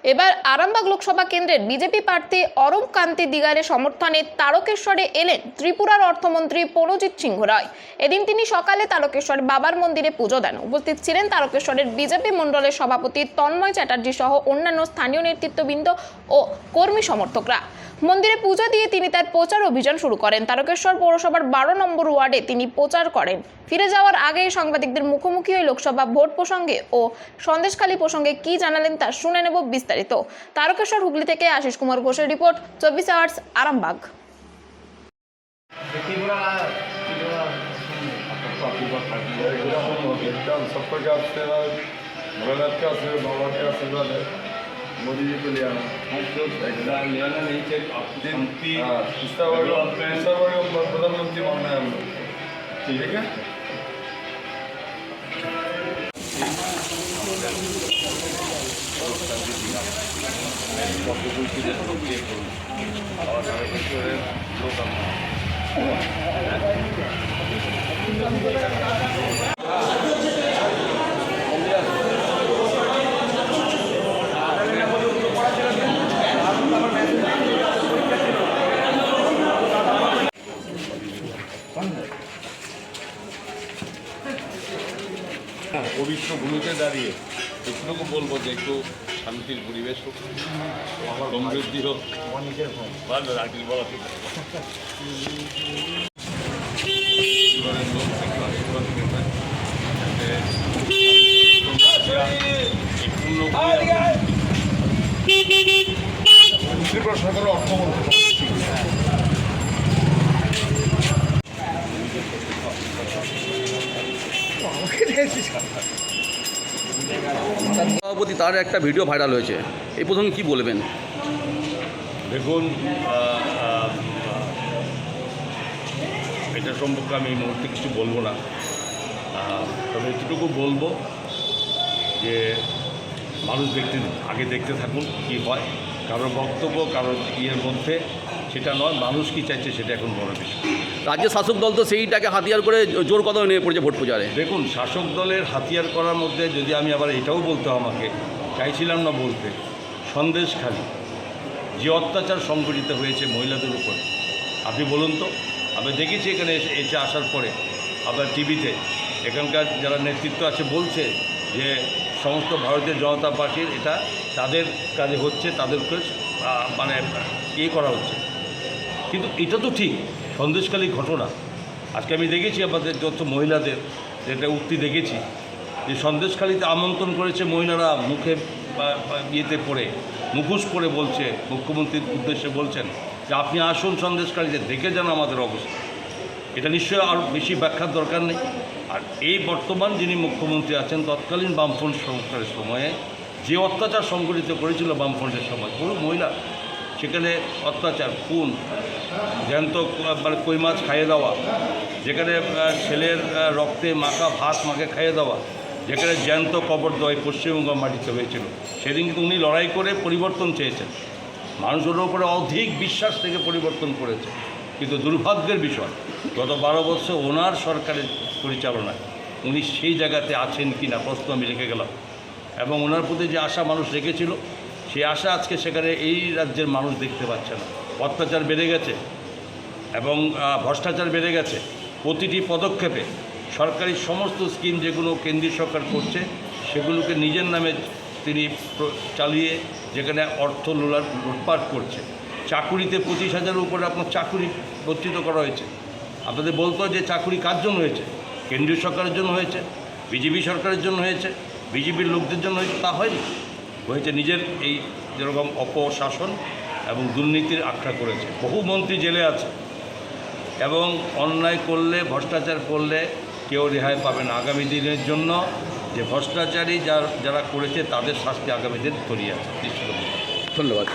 এবার আরামবাগ লোকসভা কেন্দ্রের বিজেপি প্রার্থী অরূপ কান্তি দিগারের সমর্থনে তারকেশ্বরে এলেন ত্রিপুরার অর্থমন্ত্রী প্রণজিৎ সিংহ রায়। এদিন তিনি সকালে তারকেশ্বর বাবার মন্দিরে পুজো দেন। উপস্থিত ছিলেন তারকেশ্বরের বিজেপি মণ্ডলের সভাপতি তন্ময় চ্যাটার্জি সহ অন্যান্য স্থানীয় নেতৃত্ববৃন্দ ও কর্মী সমর্থকরা। মন্দিরে পুজো দিয়ে তিনি তার প্রচার অভিযান শুরু করেন। তারকেশ্বর পৌরসভার 12 নম্বর ওয়ার্ডে তিনি প্রচার করেন। ফিরে যাওয়ার আগে সাংবাদিকদের মুখোমুখি হয়ে লোকসভা ভোট প্রসঙ্গে ও সন্দেশখালী প্রসঙ্গে কি জানালেন তা শুনে নেব বিস্তারিত। তারকেশ্বর হুগলি থেকে আশিস কুমার ঘোষের রিপোর্ট, 24 আওয়ার্স আরামবাগ। मोदी जी को ले आना नीचे प्रधानमंत्री मानना है हम लोग, ठीक है। পবিত্র ভূমিতে দাঁড়িয়ে একটুকু বলবো যে একটু শান্তির পরিবেশ হোক, সমৃদ্ধি হোক, ভালো রাখিল বলা ঠিক ত্রিপুরা সরকারের অর্থমন্ত্রী সভাপতি তার একটা ভিডিও ভাইরাল হয়েছে, এই প্রথমে কি বলবেন? দেখুন, এটা সম্পর্কে আমি এই মুহূর্তে কিছু বলবো না, তবে এটুকু বলবো যে মানুষ আগে দেখতে থাকুন কি হয়। কারোর বক্তব্য কারোর ইয়ের মধ্যে সেটা নয়, মানুষ কি চাইছে সেটা এখন বড় বিষয়। রাজ্যের শাসক দল তো সেইটাকে হাতিয়ার করে জোর কদমে নিয়ে পড়েছে ভোট প্রচারে। দেখুন, শাসক দলের হাতিয়ার করার মধ্যে যদি আমি আবার এটাও বলতে আমাকে চাইছিলাম না বলতে, সন্দেশখালী যে অত্যাচার সংঘটিত হয়েছে মহিলাদের উপর, আপনি বলুন তো। আমি দেখেছি এখানে এসে আসার পরে আবার টিভিতে এখানকার যারা নেতৃত্ব আছে বলছে যে সমস্ত ভারতীয় জনতা পার্টির এটা তাদের কাজে হচ্ছে, তাদেরকে মানে ইয়ে করা হচ্ছে। কিন্তু এটা তো ঠিক সন্দেশখালী ঘটনা। আজকে আমি দেখেছি আমাদের যত মহিলাদের যেটা উক্তি দেখেছি যে সন্দেশখালীতে আমন্ত্রণ করেছে মহিলারা, মুখে ইয়েতে পড়ে মুখোশ পরে বলছে, মুখ্যমন্ত্রীর উদ্দেশ্যে বলছেন যে আপনি আসুন সন্দেশখালীতে, দেখে যান আমাদের অবস্থা। এটা নিশ্চয়ই আর বেশি ব্যাখ্যার দরকার নেই। আর এই বর্তমান যিনি মুখ্যমন্ত্রী আছেন, তৎকালীন বামফ্রন্ট সরকারের সময়ে যে অত্যাচার সংঘটিত করেছিল বামফ্রন্টের সময়, পুরো মহিলা সেখানে অত্যাচার, খুন, জ্যান্ত মানে কই মাছ খাইয়ে দেওয়া, যেখানে ছেলের রক্তে মাখা ভাত মাকে খাইয়ে দেওয়া, যেখানে জ্যান্ত কবর দেওয়া পশ্চিমবঙ্গ মাটিতে হয়েছিল। সেদিন কিন্তু উনি লড়াই করে পরিবর্তন চেয়েছেন, মানুষের উপরে অধিক বিশ্বাস থেকে পরিবর্তন করেছে। কিন্তু দুর্ভাগ্যের বিষয়, গত 12 বছর ওনার সরকারের পরিচালনায় উনি সেই জায়গাতে আছেন কি না প্রশ্ন আমি রেখে গেলাম। এবং ওনার প্রতি যে আশা মানুষ রেখেছিল, সেই আশা আজকে সেখানে এই রাজ্যের মানুষ দেখতে পাচ্ছে না। অত্যাচার বেড়ে গেছে এবং ভ্রষ্টাচার বেড়ে গেছে। প্রতিটি পদক্ষেপে সরকারি সমস্ত স্কিম যেগুলো কেন্দ্রীয় সরকার করছে সেগুলোকে নিজের নামে তিনি চালিয়ে যেখানে অর্থ লুটপাট করছে। চাকুরিতে 25,000-এর উপরে আপনার চাকুরি বর্ধিত করা হয়েছে। আপনাদের বলতে হয় যে চাকুরি কার জন্য হয়েছে? কেন্দ্রীয় সরকারের জন্য হয়েছে, বিজেপি সরকারের জন্য হয়েছে, বিজেপির লোকদের জন্য হয়েছে? তা হয়নি, হয়েছে নিজের এই যেরকম অপশাসন এবং দুর্নীতির আখড়া করেছে। বহু মন্ত্রী জেলে আছে এবং অন্যায় করলে, ভ্রষ্টাচার করলে কেউ রেহাই পাবে না। আগামী দিনের জন্য যে ভ্রষ্টাচারী যারা করেছে তাদের শাস্তি আগামী দিন তৈরি আছে। ধন্যবাদ।